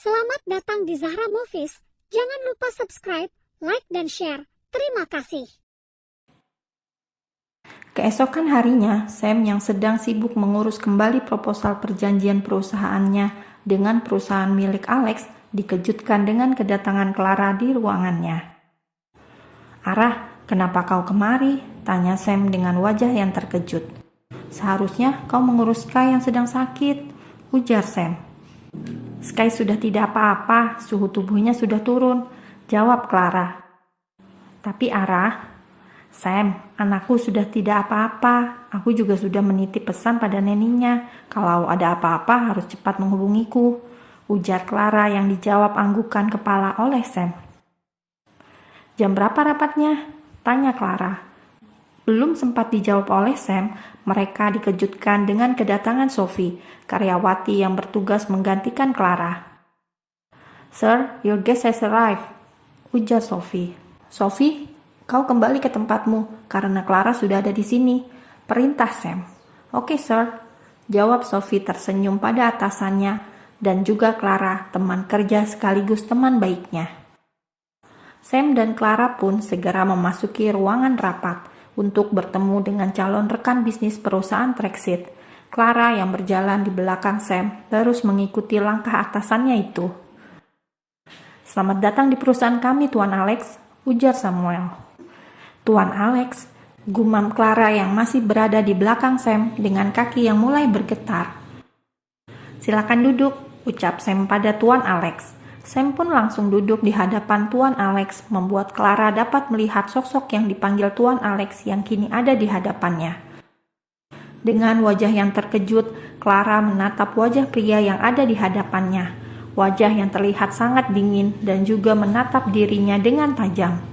Selamat datang di Zahra Movies. Jangan lupa subscribe, like, dan share. Terima kasih. Keesokan harinya, Sam yang sedang sibuk mengurus kembali proposal perjanjian perusahaannya dengan perusahaan milik Alex dikejutkan dengan kedatangan Clara di ruangannya. "Arah, kenapa kau kemari?" tanya Sam dengan wajah yang terkejut. "Seharusnya kau mengurus Sky yang sedang sakit," ujar Sam. "Sky sudah tidak apa-apa, suhu tubuhnya sudah turun," jawab Clara. "Tapi Arah, Sam, anakku sudah tidak apa-apa. Aku juga sudah menitip pesan pada neninya. Kalau ada apa-apa harus cepat menghubungiku," ujar Clara yang dijawab anggukan kepala oleh Sam. "Jam berapa rapatnya?" tanya Clara. Belum sempat dijawab oleh Sam, mereka dikejutkan dengan kedatangan Sophie, karyawati yang bertugas menggantikan Clara. "Sir, your guest has arrived," ujar Sophie. "Sophie, kau kembali ke tempatmu karena Clara sudah ada di sini," perintah Sam. "Oke, sir," jawab Sophie tersenyum pada atasannya dan juga Clara, teman kerja sekaligus teman baiknya. Sam dan Clara pun segera memasuki ruangan rapat untuk bertemu dengan calon rekan bisnis perusahaan Traxit. Clara yang berjalan di belakang Sam terus mengikuti langkah atasannya itu. "Selamat datang di perusahaan kami, Tuan Alex," ujar Samuel. "Tuan Alex," gumam Clara yang masih berada di belakang Sam dengan kaki yang mulai bergetar. "Silakan duduk," ucap Sam pada Tuan Alex. Sam pun langsung duduk di hadapan Tuan Alex, membuat Clara dapat melihat sosok yang dipanggil Tuan Alex yang kini ada di hadapannya. Dengan wajah yang terkejut, Clara menatap wajah pria yang ada di hadapannya. Wajah yang terlihat sangat dingin dan juga menatap dirinya dengan tajam.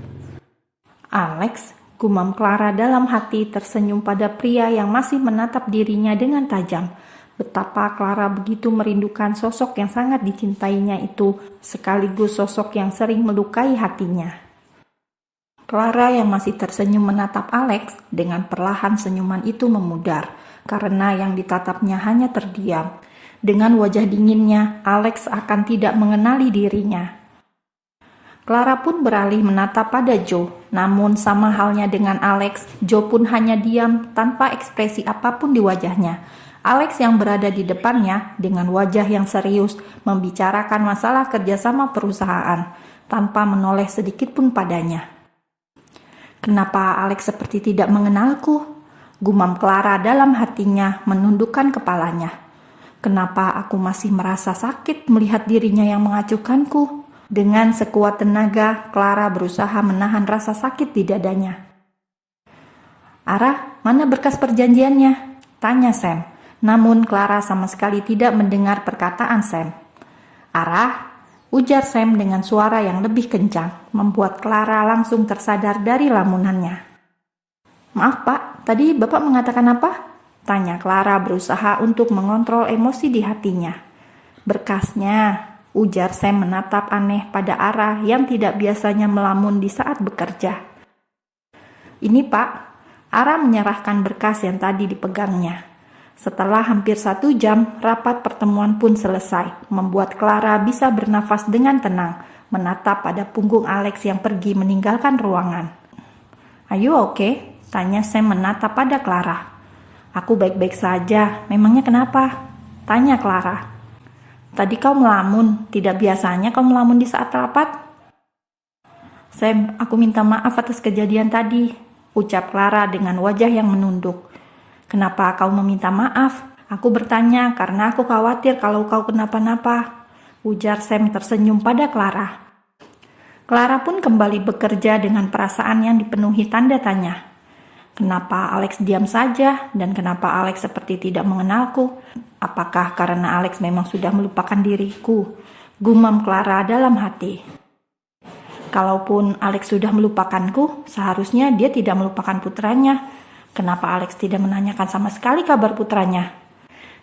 "Alex," gumam Clara dalam hati tersenyum pada pria yang masih menatap dirinya dengan tajam. Betapa Clara begitu merindukan sosok yang sangat dicintainya itu, sekaligus sosok yang sering melukai hatinya. Clara yang masih tersenyum menatap Alex, dengan perlahan senyuman itu memudar, karena yang ditatapnya hanya terdiam. Dengan wajah dinginnya, Alex akan tidak mengenali dirinya. Clara pun beralih menatap pada Joe, namun sama halnya dengan Alex, Joe pun hanya diam tanpa ekspresi apapun di wajahnya. Alex yang berada di depannya dengan wajah yang serius membicarakan masalah kerjasama perusahaan tanpa menoleh sedikit pun padanya. "Kenapa Alex seperti tidak mengenalku?" gumam Clara dalam hatinya menundukkan kepalanya. "Kenapa aku masih merasa sakit melihat dirinya yang mengacuhkanku?" Dengan sekuat tenaga, Clara berusaha menahan rasa sakit di dadanya. "Arah, mana berkas perjanjiannya?" tanya Sam. Namun Clara sama sekali tidak mendengar perkataan Sam. "Arah," ujar Sam dengan suara yang lebih kencang, membuat Clara langsung tersadar dari lamunannya. "Maaf Pak, tadi Bapak mengatakan apa?" tanya Clara berusaha untuk mengontrol emosi di hatinya. "Berkasnya," ujar Sam menatap aneh pada Arah yang tidak biasanya melamun di saat bekerja. "Ini Pak," Arah menyerahkan berkas yang tadi dipegangnya. Setelah hampir 1 jam, rapat pertemuan pun selesai, membuat Clara bisa bernafas dengan tenang, menatap pada punggung Alex yang pergi meninggalkan ruangan. "Are you okay?" tanya Sam menatap pada Clara. "Aku baik-baik saja, memangnya kenapa?" tanya Clara. "Tadi kau melamun, tidak biasanya kau melamun di saat rapat." "Sam, aku minta maaf atas kejadian tadi," ucap Clara dengan wajah yang menunduk. "Kenapa kau meminta maaf? Aku bertanya karena aku khawatir kalau kau kenapa-napa," ujar Sam tersenyum pada Clara. Clara pun kembali bekerja dengan perasaan yang dipenuhi tanda tanya. Kenapa Alex diam saja dan kenapa Alex seperti tidak mengenalku? Apakah karena Alex memang sudah melupakan diriku? Gumam Clara dalam hati. Kalaupun Alex sudah melupakanku, seharusnya dia tidak melupakan putranya. Kenapa Alex tidak menanyakan sama sekali kabar putranya?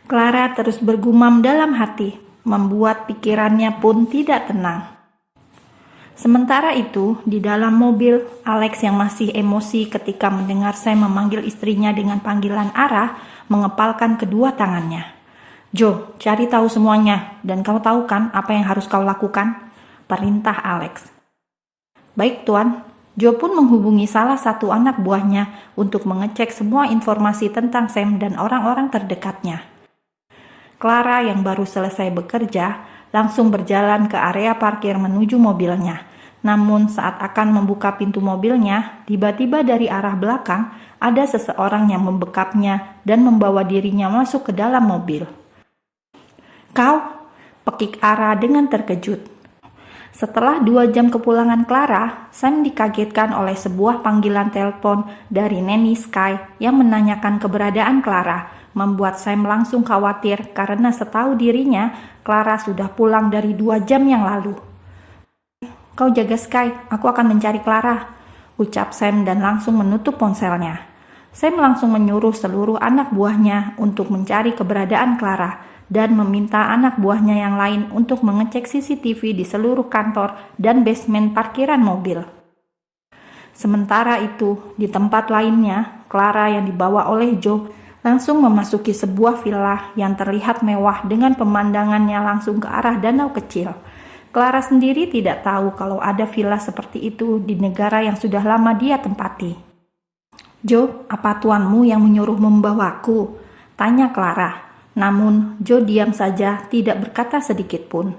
Clara terus bergumam dalam hati, membuat pikirannya pun tidak tenang. Sementara itu, di dalam mobil, Alex yang masih emosi ketika mendengar Sam memanggil istrinya dengan panggilan Arah, mengepalkan kedua tangannya. "Jo, cari tahu semuanya, dan kau tahu kan apa yang harus kau lakukan?" perintah Alex. "Baik, Tuan." Jo pun menghubungi salah satu anak buahnya untuk mengecek semua informasi tentang Sam dan orang-orang terdekatnya. Clara yang baru selesai bekerja langsung berjalan ke area parkir menuju mobilnya. Namun saat akan membuka pintu mobilnya, tiba-tiba dari arah belakang ada seseorang yang membekapnya dan membawa dirinya masuk ke dalam mobil. "Kau?" pekik Ara dengan terkejut. Setelah 2 jam kepulangan Clara, Sam dikagetkan oleh sebuah panggilan telepon dari Nanny Sky yang menanyakan keberadaan Clara, membuat Sam langsung khawatir karena setahu dirinya Clara sudah pulang dari 2 jam yang lalu. "Kau jaga Sky, aku akan mencari Clara," ucap Sam dan langsung menutup ponselnya. Sam langsung menyuruh seluruh anak buahnya untuk mencari keberadaan Clara dan meminta anak buahnya yang lain untuk mengecek CCTV di seluruh kantor dan basement parkiran mobil. Sementara itu, di tempat lainnya, Clara yang dibawa oleh Joe langsung memasuki sebuah villa yang terlihat mewah dengan pemandangannya langsung ke arah danau kecil. Clara sendiri tidak tahu kalau ada villa seperti itu di negara yang sudah lama dia tempati. "Joe, apa tuanmu yang menyuruh membawaku?" tanya Clara. Namun, Joe diam saja, tidak berkata sedikit pun.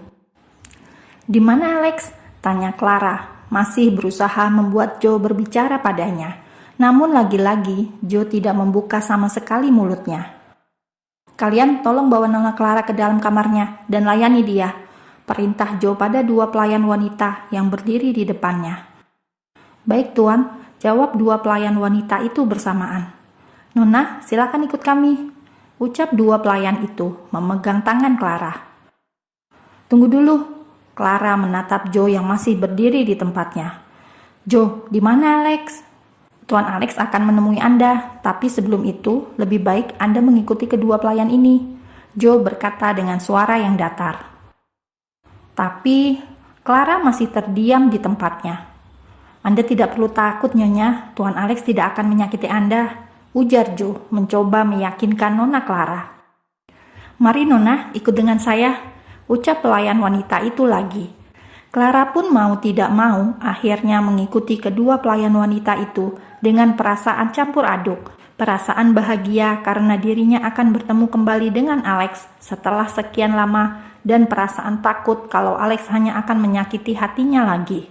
"Di mana Alex?" tanya Clara, masih berusaha membuat Joe berbicara padanya. Namun lagi-lagi, Joe tidak membuka sama sekali mulutnya. "Kalian tolong bawa Nona Clara ke dalam kamarnya dan layani dia," perintah Joe pada 2 pelayan wanita yang berdiri di depannya. "Baik, Tuan," jawab 2 pelayan wanita itu bersamaan. "Nona, silakan ikut kami," ucap 2 pelayan itu memegang tangan Clara. "Tunggu dulu." Clara menatap Joe yang masih berdiri di tempatnya. "Joe, di mana Alex?" "Tuan Alex akan menemui Anda, tapi sebelum itu lebih baik Anda mengikuti kedua pelayan ini," Joe berkata dengan suara yang datar. Tapi Clara masih terdiam di tempatnya. "Anda tidak perlu takut, Nyonya. Tuan Alex tidak akan menyakiti Anda," ujar Joe mencoba meyakinkan Nona Clara. "Mari Nona, ikut dengan saya," ucap pelayan wanita itu lagi. Clara pun mau tidak mau akhirnya mengikuti kedua pelayan wanita itu dengan perasaan campur aduk. Perasaan bahagia karena dirinya akan bertemu kembali dengan Alex setelah sekian lama dan perasaan takut kalau Alex hanya akan menyakiti hatinya lagi.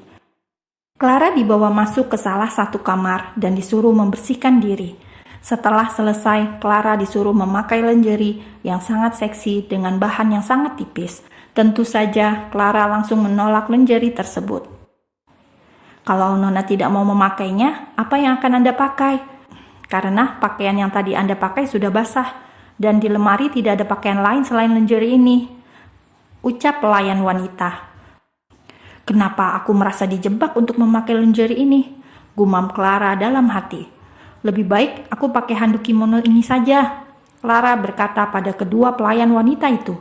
Clara dibawa masuk ke salah satu kamar dan disuruh membersihkan diri. Setelah selesai, Clara disuruh memakai lingerie yang sangat seksi dengan bahan yang sangat tipis. Tentu saja, Clara langsung menolak lingerie tersebut. "Kalau Nona tidak mau memakainya, apa yang akan Anda pakai? Karena pakaian yang tadi Anda pakai sudah basah, dan di lemari tidak ada pakaian lain selain lingerie ini," ucap pelayan wanita. "Kenapa aku merasa dijebak untuk memakai lingerie ini?" gumam Clara dalam hati. "Lebih baik aku pakai handuk kimono ini saja," Clara berkata pada kedua pelayan wanita itu.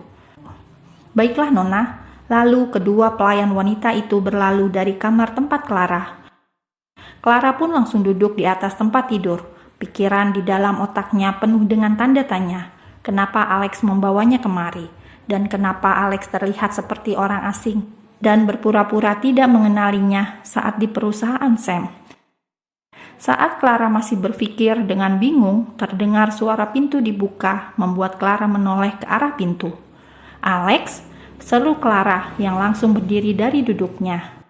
"Baiklah Nona." Lalu kedua pelayan wanita itu berlalu dari kamar tempat Clara. Clara pun langsung duduk di atas tempat tidur. Pikiran di dalam otaknya penuh dengan tanda tanya. Kenapa Alex membawanya kemari? Dan kenapa Alex terlihat seperti orang asing dan berpura-pura tidak mengenalinya saat di perusahaan Sam? Saat Clara masih berpikir dengan bingung, terdengar suara pintu dibuka, membuat Clara menoleh ke arah pintu. "Alex?" seru Clara yang langsung berdiri dari duduknya.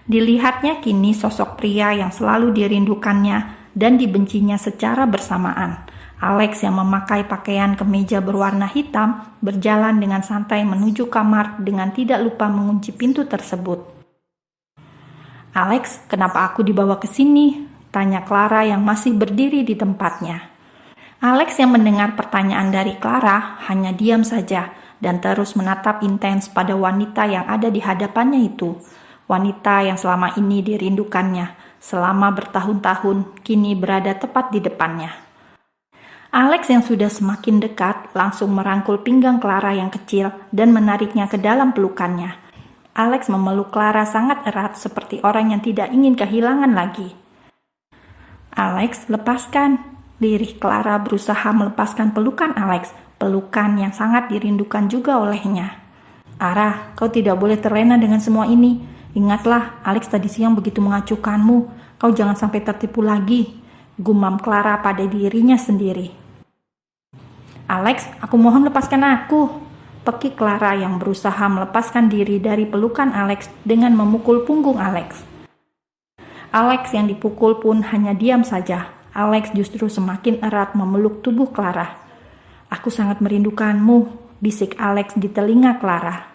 Dilihatnya kini sosok pria yang selalu dirindukannya dan dibencinya secara bersamaan. Alex yang memakai pakaian kemeja berwarna hitam berjalan dengan santai menuju kamar dengan tidak lupa mengunci pintu tersebut. "Alex, kenapa aku dibawa ke sini?" tanya Clara yang masih berdiri di tempatnya. Alex yang mendengar pertanyaan dari Clara hanya diam saja dan terus menatap intens pada wanita yang ada di hadapannya itu. Wanita yang selama ini dirindukannya, selama bertahun-tahun kini berada tepat di depannya. Alex yang sudah semakin dekat langsung merangkul pinggang Clara yang kecil dan menariknya ke dalam pelukannya. Alex memeluk Clara sangat erat seperti orang yang tidak ingin kehilangan lagi. "Alex, lepaskan," lirih Clara berusaha melepaskan pelukan Alex, pelukan yang sangat dirindukan juga olehnya. Ara, kau tidak boleh terlena dengan semua ini. Ingatlah, Alex tadi siang begitu mengacuhkanmu. Kau jangan sampai tertipu lagi, gumam Clara pada dirinya sendiri. Alex, aku mohon lepaskan aku, pekik Clara yang berusaha melepaskan diri dari pelukan Alex dengan memukul punggung Alex. Alex yang dipukul pun hanya diam saja. Alex justru semakin erat memeluk tubuh Clara. Aku sangat merindukanmu, bisik Alex di telinga Clara.